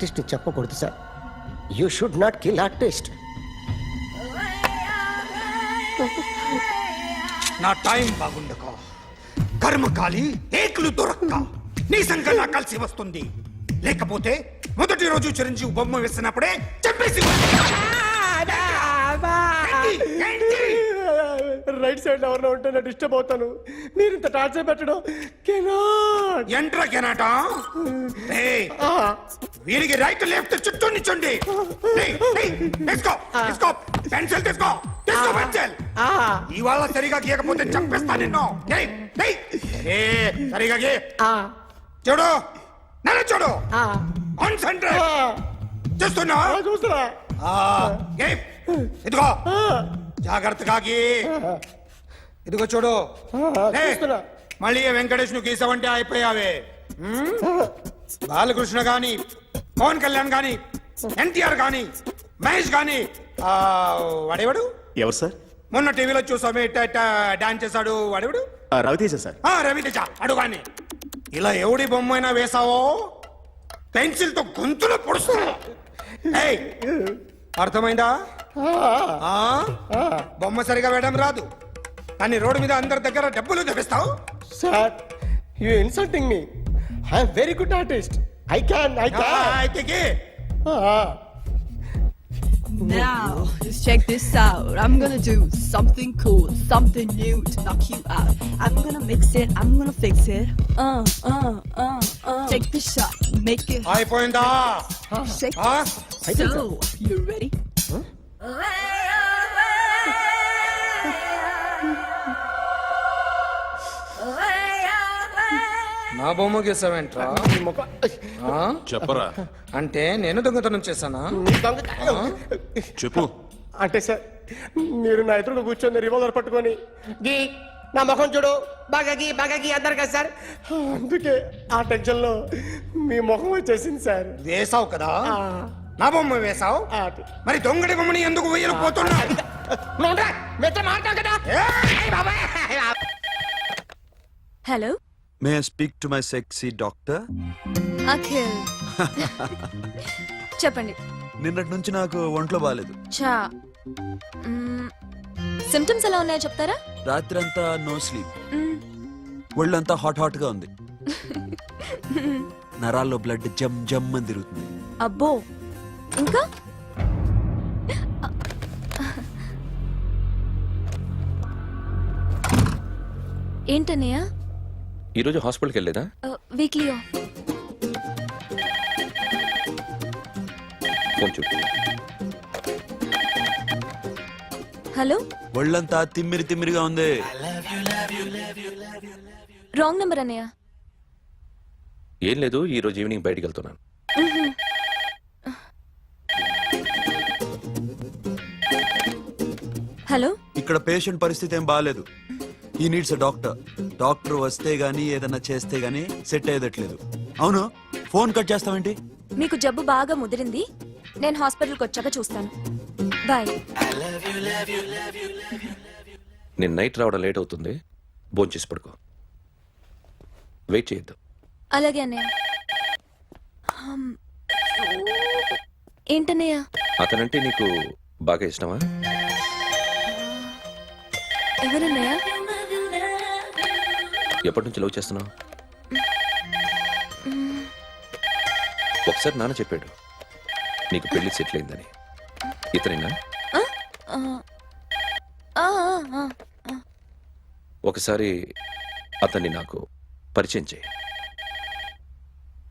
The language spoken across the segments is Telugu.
ఆర్టిస్ట్ని చెప్పకూడదు sir. You should not kill artist. నా టైం బాగుండకో, కర్మకాలి ఏకులు దొరక్క నీ సంఘం నా కలిసి వస్తుంది. లేకపోతే మొదటి రోజు చిరంజీవి బొమ్మ వేసినప్పుడే చెప్పేసి రైట్ సైడ్ ఎవరిలో ఉంటే నేను డిస్టర్బ్ అవుతాను. మీరు ఇంత టార్చర్ పెట్టడం ఎంట్రా కెనాటా. వీరికి రైట్ లెఫ్ట్ చుట్టూ నిచ్చండి. తీసుకో తీసుకో పెన్సిల్, తీసుకో తీసుకో పెన్సిల్. ఇవాళ సరిగా గీయకపోతే చంపేస్తా నిన్ను. సరిగా గీ. చూడు నన్ను చూడు, కాన్సంట్రేట్ చేస్తున్నా. చూస్తున్నా. ఇదిగో జాగ్రత్తగా గీ. ఇదిగో చూడు. మళ్ళీ వెంకటేష్ ను గీసావంటే అయిపోయావే. బాలకృష్ణ గాని, పవన్ కళ్యాణ్ గాని, ఎన్టీఆర్ గాని, మహేష్ గాని, వాడేవాడు ఎవరు సార్? మొన్న టీవీలో చూసామే డాన్స్ చేశాడు వాడేవాడు? రవితేజ సార్. రవితేజ అడుగాని. ఇలా ఎవడి బొమ్మైనా వేసావో పెన్సిల్ తో గొంతులో పొడుస్తా. అర్థమైందా? బొమ్మ సరిగా వేయడం రాదు కానీ రోడ్డు మీద అందరి దగ్గర డబ్బులు తెప్పిస్తావు. Sir you insulting me. I am very good artist. I can అయితే Now, just check this out. I'm gonna do something cool, something new to knock you out. I'm gonna mix it, I'm gonna fix it. Take the shot, make it hot. అయిపోయిందా? Shake it. So, you ready? నా బొమ్మ గీసావేంట్రా? చెప్పరా. అంటే నేను దొంగతనం చేశానా? చెప్పు. అంటే సార్ మీరు నా ఎదురుగా కూర్చొని రివాల్వర్ పట్టుకొని గీ నా ముఖం చూడు బాగా గీ అన్నారు కదా సార్. అందుకే ఆ టెన్షన్ లో మీ ముఖం వచ్చేసింది సార్. వేసావు కదా, నా బొమ్మ వేసావు. మరి దొంగడి బొమ్మని ఎందుకు వేయలు పోతున్నా? Hello, May I speak to my sexy doctor? Akhil. చెప్పండి. నిన్నటి నుంచి నాకు ఒంట్లో బాగాలేదు. చా సిమ్టమ్స్ ఎలా ఉన్నాయో చెప్తారా? రాత్రంతా నో స్లీప్, ఒళ్ళంతా హాట్ గా ఉంది, నరాల్లో బ్లడ్ జమ్ జమ్ అని తిరుగుతుంది. అబ్బో, ఇంకా ఏంటన్నయ్య? ఈరోజు హాస్పిటల్కి వెళ్ళేదా? Weekly off. ఫోన్ చూడు. హలో, ఒళ్ళంతా తిమ్మిరిగా ఉంది. రాంగ్ నెంబర్ అన్నయ్య. ఏం లేదు, ఈరోజు ఈవినింగ్ బయటికి వెళ్తున్నాను. హలో, ఇక్కడ పేషెంట్ పరిస్థితి ఏం బాగాలేదు. ఈ నీడ్స్ డాక్టర్. డాక్టర్ వస్తే గానీ ఏదన్నా చేస్తే గానీ సెట్ అయ్యేదట్లేదు. అవును, ఫోన్ కట్ చేస్తావేంటి? మీకు జబ్బు బాగా ముదిరింది, నేను హాస్పిటల్కి వచ్చాక చూస్తాను. బాయ్. నేను నైట్ రావడం లేట్ అవుతుంది, భోంచేసి పడుకో. వెయిట్ చేయొద్దు. అలాగే అన్నయ్య. ఏంటన్నయ్య? అతనంటే నీకు బాగా ఇష్టమా? ఎవరన్నయ్య? ఎప్పటి నుంచి లవ్ చేస్తున్నావు? ఒకసారి నాన్న చెప్పాడు నీకు పెళ్లి సెటిల్ అయిందని. ఇతనేనా? ఒకసారి అతన్ని నాకు పరిచయం చేయి.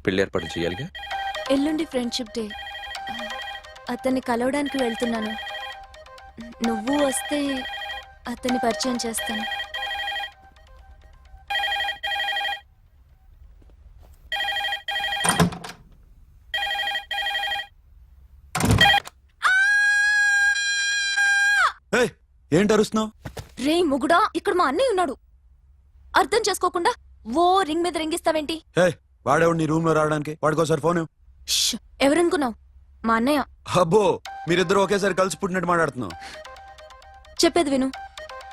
పెళ్లి ఏర్పాటు చేయాలిగా. ఎల్లుండి ఫ్రెండ్షిప్ డే, అతన్ని కలవడానికి వెళ్తున్నాను. నువ్వు వస్తే అతన్ని పరిచయం చేస్తాను. ఏంటి అరుస్తున్నావు? రే ముగుడా, ఇక్కడ మా అన్నయ్య ఉన్నాడు. అర్థం చేసుకోకుండా ఓ రింగ్ మీద రింగిస్తావేంటి? వాడేవాడు నీ రూమ్ లో రావడానికి? వాడికోసారి ఫోన్. ఎవరనుకున్నావు? మా అన్నయ్య. అబ్బో, మీరిద్దరు ఒకేసారి కలిసి పుట్టినట్టు మాట్లాడుతున్నావు. చెప్పేది విను.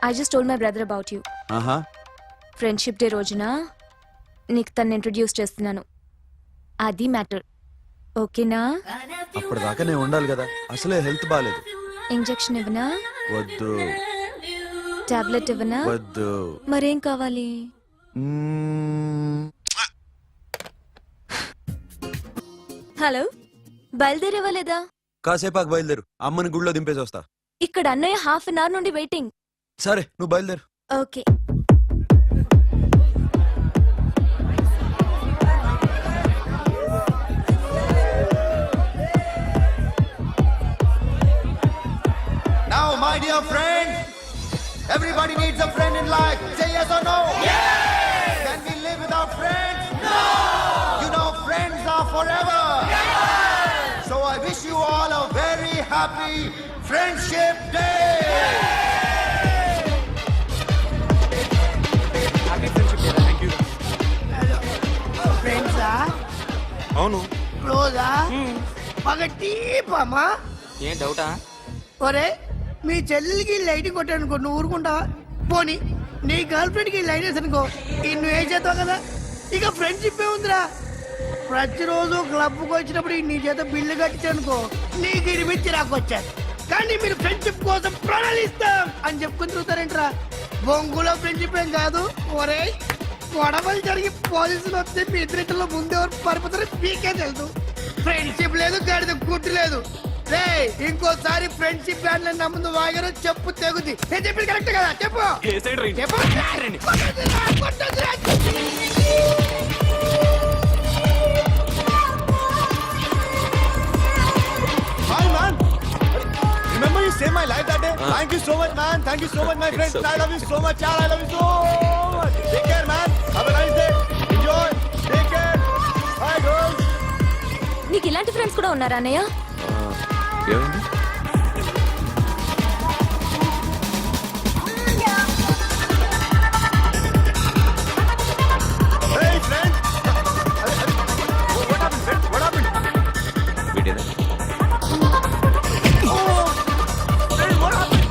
I just told my brother about you. Friendship day రోజున నీకు తను ఇంట్రొడ్యూస్ చేస్తున్నాను. అది మ్యాటర్. ఓకేనా? అప్పటిదాకా నేను ఉండాలి కదా, అసలే హెల్త్ బాగాలేదు. ఇంజెక్షన్ ఇవ్వనా? వద్దు టాబ్లెట్ ఇవ్వనా? వద్దు. మరేం కావాలి? మ్మ్. హలో, బయలుదేరేవా లేదా? కాసేపాకు బయలుదేరు, అమ్మని గుళ్ళో దింపేసి వస్తా. ఇక్కడ అన్నయ్య హాఫ్ అన్ అవర్ నుండి వెయిటింగ్. సరే నువ్వు బయలుదేరు. Okay. Now, my dear friend, everybody needs a friend in life. Say yes or no? Yes! Can we live without friends? No! You know, friends are forever. Yes! So I wish you all a very happy Friendship Day! ఫ్రెండ్సా? అవును. క్లోజా? బాగా డీప్ అమ్మా. ఏం డౌటా? ఒరే, మీ చెల్లెలికి లైటింగ్ కొట్టానుకో, నువ్వు ఊరుకుంటావా? పోనీ నీ గర్ల్ ఫ్రెండ్ కి లైట్ వేసి అనుకో, నువ్వు ఏం చేస్తావు కదా? ఇక ఫ్రెండ్షిప్ ఏ ఉందిరా. ప్రతిరోజు క్లబ్కి వచ్చినప్పుడు నీ చేత బిల్లు కట్టించనుకో, నీకు ఇరిమిచ్చి రాకొచ్చాను. కానీ మీరు ఫ్రెండ్షిప్ కోసం ప్రాణాలు ఇస్తాం అని చెప్పుకుని చూస్తారేంట్రా? బొంగులో ఫ్రెండ్షిప్ ఏం కాదు. ఒరే, గొడవలు జరిగి పోలీసులు వస్తే మీ ఇద్దరిలో ముందెవరు పరిపోతారో మీకే తెలుసు. ఫ్రెండ్షిప్ లేదు, గడిద గుడ్డు లేదు. రే, ఇంకోసారి ఫ్రెండ్షిప్ బ్యాండ్ నా ముందు వాగారో చెప్పు తెగుద్ది. నేను చెప్పింది కరెక్ట్ కదా? చెప్పు చెప్పు. Hi, man! Remember you saved my life that day? Thank you so much, man. Thank you so much, my friends. I love you so much, yaar. I love you so much. Take care, man. Have a nice day. Enjoy. Take care. Bye, girls. నీకు ఇలాంటి ఫ్రెండ్స్ కూడా ఉన్నారా అన్నయ్య? ఏమైంది? Hey, friend. What happened, friend? What happened? వీడేనా? Friend, what happened?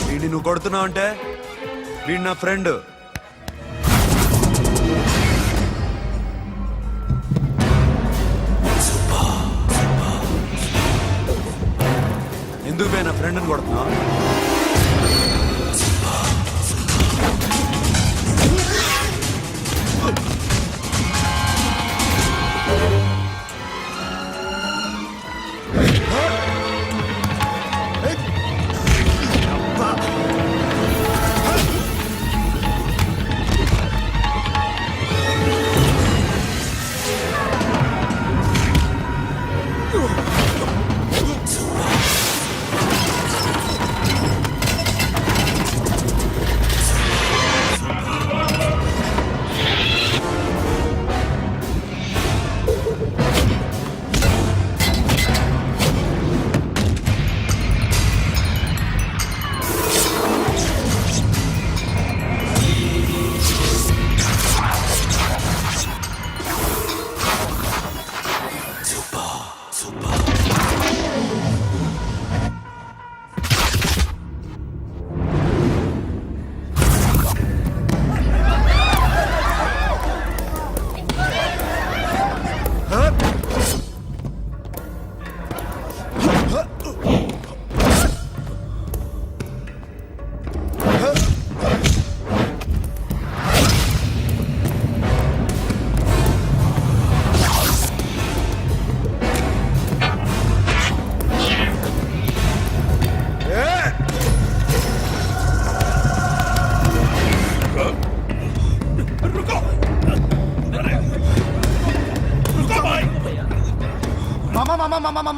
వీడిని నువ్వు కొడుతున్నావు అంటే వీడు నా ఫ్రెండ్. ఎందుకు పోయి నా ఫ్రెండ్ని కొడుతున్నావు?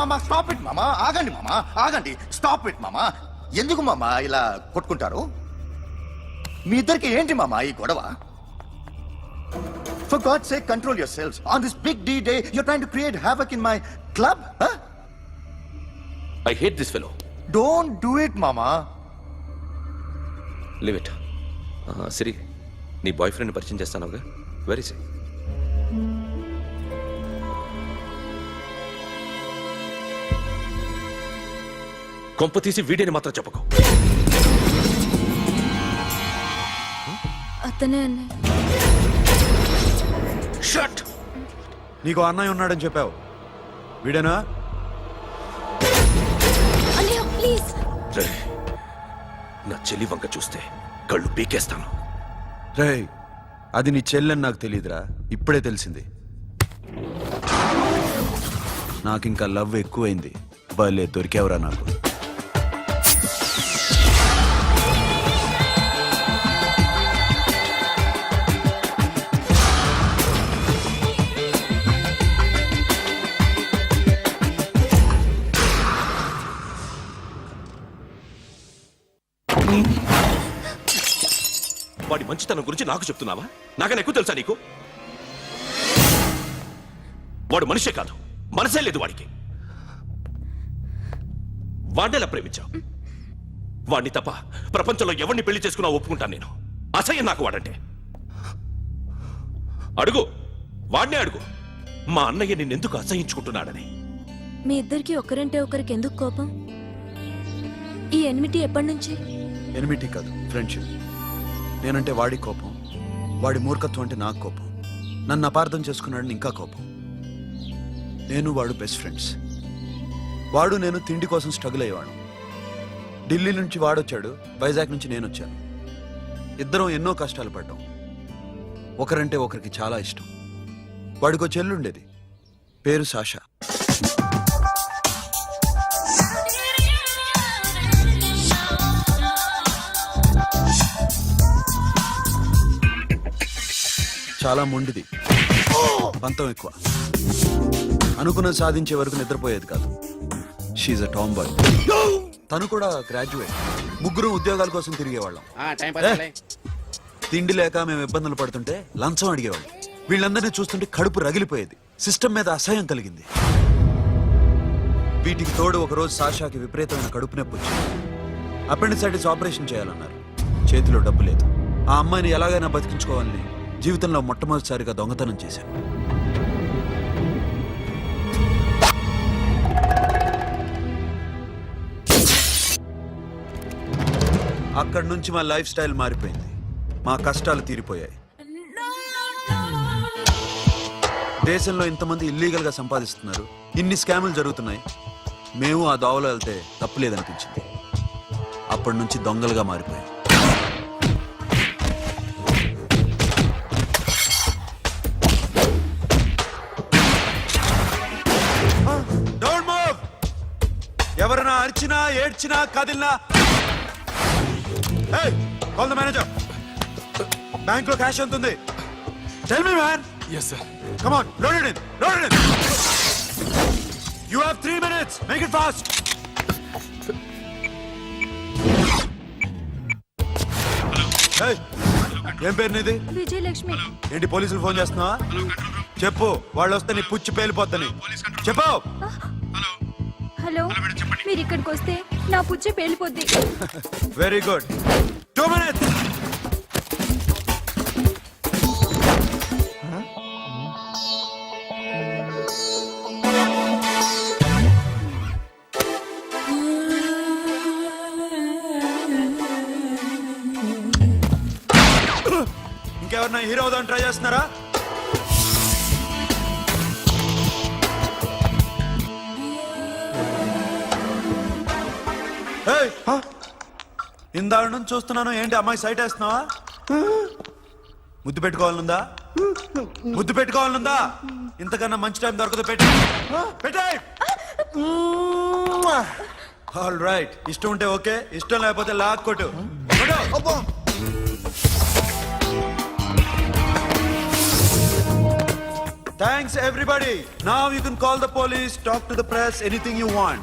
మామా స్టాప్ ఇట్ మామా. ఆగండి మామా, ఆగండి. స్టాప్ ఇట్ మామా. ఎందుకు మామా ఇలా కొట్టుకుంటారు? మీ ఇద్దరికి ఏంటి మామా ఈ గొడవ? For God's sake, control yourselves. On this big D day, you're trying to create havoc in my club? Huh? I hate this fellow. Don't do it, mama. Leave it. Siri, నీ బాయ్ ఫ్రెండ్ పరిచయం చేస్తానుగా. వెరీ సే. కొంప తీసి వీడియోని మాత్రం చెప్పకు. అతనే అన్నయ్య. షట్. నీకు అన్నయ్య ఉన్నాడని చెప్పావు, వీడేనా? అన్నయ్య ప్లీజ్. రే, నా చెల్లి వంక చూస్తే కళ్ళు పీకేస్తాను. రేయ్, అది నీ చెల్లెని నాకు తెలియదురా, ఇప్పుడే తెలిసింది. నాకింకా లవ్ ఎక్కువైంది. భలే దొరికావురా నాకు. వాడి మంచితనం గురించి నాకు చెప్తున్నావా? నాకన్నా ఎక్కువ తెలుసా నీకు? వాడు మనిషే కాదు, మనసే లేదు వాడికి. వాడినేలా ప్రేమించావు? వాడిని తప్ప ప్రపంచంలో ఎవరిని పెళ్లి చేసుకున్నా ఒప్పుకుంటాను నేను. అసహ్యం నాకు వాడంటే. అడుగు, వాడినే అడుగు, మా అన్నయ్య నిన్నెందుకు అసహించుకుంటున్నాడని. మీ ఇద్దరికి ఒకరంటే ఒకరికి ఎందుకు కోపం? ఈ ఎనిమిటీ ఎప్పటి నుంచి? ఎనిమిటీ కాదు, ఫ్రెండ్షిప్. నేనంటే వాడి కోపం, వాడి మూర్ఖత్వం అంటే నాకు కోపం. నన్ను అపార్థం చేసుకున్నాడని ఇంకా కోపం. నేను వాడు బెస్ట్ ఫ్రెండ్స్. వాడు నేను తిండి కోసం స్ట్రగుల్ అయ్యేవాడు. ఢిల్లీ నుంచి వాడొచ్చాడు, వైజాగ్ నుంచి నేను వచ్చాను. ఇద్దరం ఎన్నో కష్టాలు పడ్డాం. ఒకరంటే ఒకరికి చాలా ఇష్టం. వాడికో చెల్లుండేది, పేరు సాషా. చాలా మొండిది, పంతం ఎక్కువ. అనుకున్నది సాధించే వరకు నిద్రపోయేది కాదు. She's a tomboy. తను కూడా గ్రాడ్యుయేట్. ముగ్గురు ఉద్యోగాల కోసం తిరిగేవాళ్ళం. తిండి లేక మేము ఇబ్బందులు పడుతుంటే లంచం అడిగేవాళ్ళం. వీళ్ళందరినీ చూస్తుంటే కడుపు రగిలిపోయేది. సిస్టమ్ మీద అసహ్యం కలిగింది. వీటికి తోడు ఒకరోజు సాషాకి విపరీతమైన కడుపు నొప్పి వచ్చింది. అపెండిసైటిస్ ఆపరేషన్ చేయాలన్నారు. చేతిలో డబ్బు లేదు. ఆ అమ్మాయిని ఎలాగైనా బతికించుకోవాలని జీవితంలో మొట్టమొదటిసారిగా దొంగతనం చేశాను. అక్కడి నుంచి మా లైఫ్ స్టైల్ మారిపోయింది. మా కష్టాలు తీరిపోయాయి. దేశంలో ఇంతమంది ఇల్లీగల్ గా సంపాదిస్తున్నారు, ఇన్ని స్కాములు జరుగుతున్నాయి. మేము ఆ దోవలో వెళ్తే తప్పులేదనిపించింది. అప్పటి నుంచి దొంగలుగా మారిపోయాం. ఎవరైనా అరిచినా ఏడ్చినా కదిలినా కాల్ ద మేనేజర్. బ్యాంక్ లో క్యాష్ ఎంత ఉంది? Tell me man. Yes sir. Come on, load it in, load it in. You have 3 minutes, make it fast. ఏం పేరు నీది? విజయలక్ష్మి. ఏంటి పోలీసులు ఫోన్ చేస్తున్నావా? చెప్పు, వాళ్ళు వస్తే నీ పుచ్చి పేలిపోద్దని చెప్పు. హలో, మీరు ఇక్కడికి వస్తే నా పుచ్చి పేలిపోద్ది. Very good. 2 minutes. ఇంకెవరన్నా హీరో అవుదాం ట్రై చేస్తున్నారా? ఇందాక నుంచి చూస్తున్నాను, ఏంటి అమ్మాయి సైట్ వేస్తున్నావా? ముద్దు పెట్టుకోవాలనుందా? ముద్దు పెట్టుకోవాలనుందా? ఇంతకన్నా మంచి టైం దొరకదు. పెట్టే. ఆల్ రైట్, ఇష్టం ఉంటే ఓకే, ఇష్టం లేకపోతే లాక్ కొట్టు. Thanks everybody. Now you can call the police, talk to the press, anything you want.